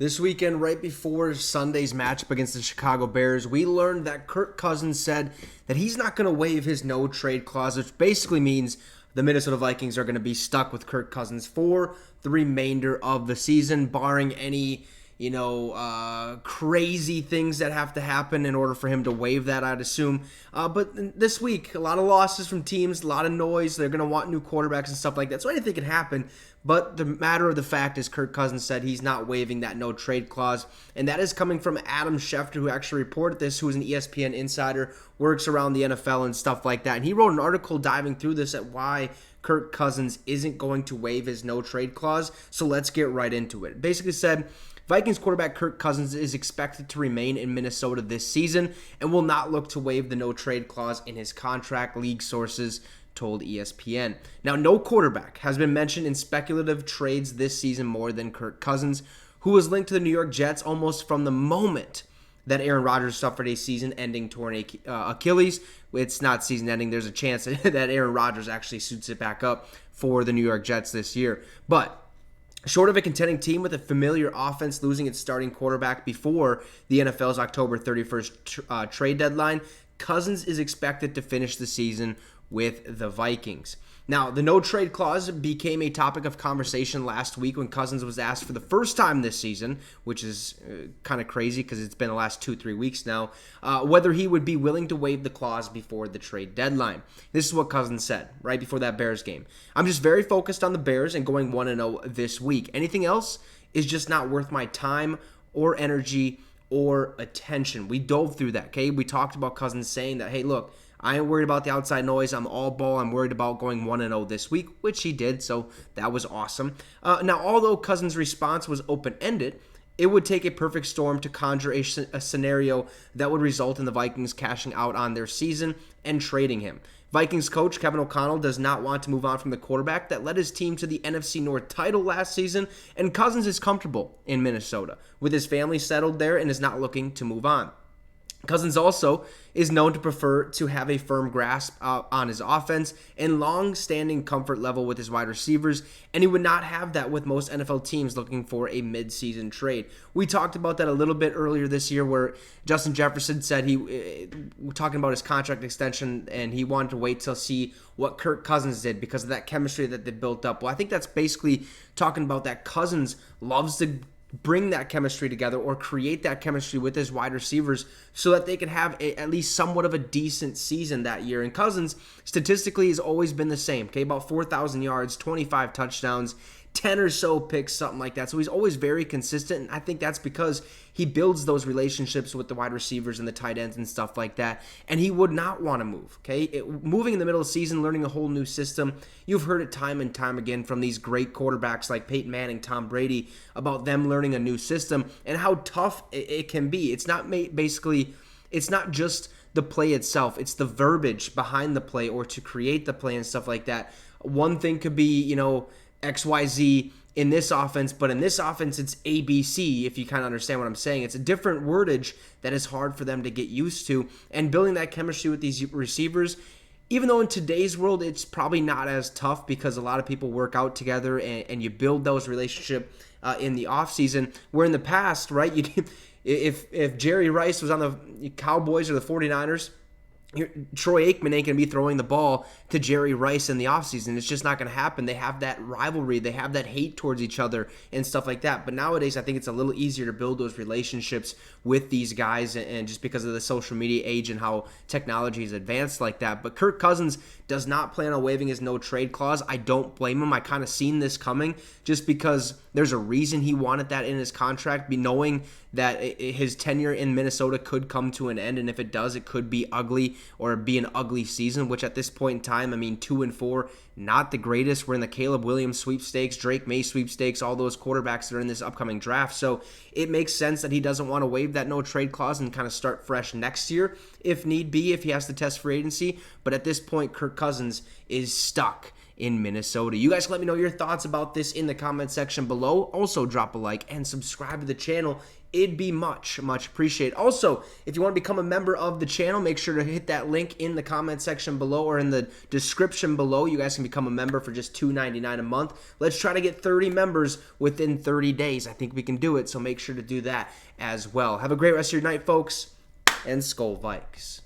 This weekend, right before Sunday's matchup against the Chicago Bears, we learned that Kirk Cousins said that he's not going to waive his no-trade clause, which basically means the Minnesota Vikings are going to be stuck with Kirk Cousins for the remainder of the season, barring any crazy things that have to happen in order for him to waive that, I'd assume. But this week, a lot of losses from teams, a lot of noise. They're going to want new quarterbacks and stuff like that. So anything can happen. But the matter of the fact is Kirk Cousins said he's not waiving that no-trade clause. And that is coming from Adam Schefter, who actually reported this, who is an ESPN insider, works around the NFL and stuff like that. And he wrote an article diving through this at why Kirk Cousins isn't going to waive his no-trade clause. So let's get right into it. It basically said, Vikings quarterback Kirk Cousins is expected to remain in Minnesota this season and will not look to waive the no-trade clause in his contract, league sources told ESPN. Now, no quarterback has been mentioned in speculative trades this season more than Kirk Cousins, who was linked to the New York Jets almost from the moment that Aaron Rodgers suffered a season-ending torn Achilles. It's not season-ending. There's a chance that Aaron Rodgers actually suits it back up for the New York Jets this year. But short of a contending team with a familiar offense losing its starting quarterback before the NFL's October 31st trade deadline, Cousins is expected to finish the season with the Vikings. Now, the no-trade clause became a topic of conversation last week when Cousins was asked for the first time this season, which is kind of crazy because it's been the last 2-3 weeks now, whether he would be willing to waive the clause before the trade deadline. This is what Cousins said right before that Bears game. "I'm just very focused on the Bears and going 1-0 this week. Anything else is just not worth my time or energy or attention." We dove through that, okay? We talked about Cousins saying that, hey, look, I ain't worried about the outside noise. I'm all ball. I'm worried about going 1-0 this week, which he did, so that was awesome. Now, although Cousins' response was open-ended, it would take a perfect storm to conjure a scenario that would result in the Vikings cashing out on their season and trading him. Vikings coach Kevin O'Connell does not want to move on from the quarterback that led his team to the NFC North title last season, and Cousins is comfortable in Minnesota with his family settled there and is not looking to move on. Cousins also is known to prefer to have a firm grasp on his offense and long-standing comfort level with his wide receivers, and he would not have that with most NFL teams looking for a mid-season trade. We talked about that a little bit earlier this year where Justin Jefferson said talking about his contract extension, and he wanted to wait till see what Kirk Cousins did because of that chemistry that they built up. Well, I think that's basically talking about that Cousins loves to bring that chemistry together or create that chemistry with his wide receivers so that they can have at least somewhat of a decent season that year. And Cousins, statistically, has always been the same, okay? About 4,000 yards, 25 touchdowns, 10 or so picks, something like that. So he's always very consistent, and I think that's because he builds those relationships with the wide receivers and the tight ends and stuff like that, and he would not want to move, okay? Moving in the middle of the season, learning a whole new system, you've heard it time and time again from these great quarterbacks like Peyton Manning, Tom Brady, about them learning a new system and how tough it can be. It's not it's not just the play itself, it's the verbiage behind the play or to create the play and stuff like that. One thing could be, XYZ in this offense, but in this offense, it's ABC, if you kind of understand what I'm saying. It's a different wordage that is hard for them to get used to, and building that chemistry with these receivers, even though in today's world, it's probably not as tough because a lot of people work out together and you build those relationships in the offseason, where in the past, right, if Jerry Rice was on the Cowboys or the 49ers, Troy Aikman ain't going to be throwing the ball to Jerry Rice in the offseason. It's just not going to happen. They have that rivalry. They have that hate towards each other and stuff like that. But nowadays, I think it's a little easier to build those relationships with these guys, and just because of the social media age and how technology is advanced like that. But Kirk Cousins does not plan on waiving his no-trade clause. I don't blame him. I kind of seen this coming just because there's a reason he wanted that in his contract, knowing that his tenure in Minnesota could come to an end, and if it does, it could be ugly or be an ugly season, which at this point in time, 2-4, not the greatest. We're in the Caleb Williams sweepstakes, Drake May sweepstakes, all those quarterbacks that are in this upcoming draft. So it makes sense that he doesn't want to waive that no-trade clause and kind of start fresh next year if need be, if he has to test free agency. But at this point, Kirk Cousins is stuck in Minnesota. You guys let me know your thoughts about this in the comment section below. Also, drop a like and subscribe to the channel. It'd be much appreciated. Also, if you want to become a member of the channel, make sure to hit that link in the comment section below or in the description below. You guys can become a member for just $2.99 a month. Let's try to get 30 members within 30 days. I think we can do it, so make sure to do that as well. Have a great rest of your night, folks, and Skol Vikes.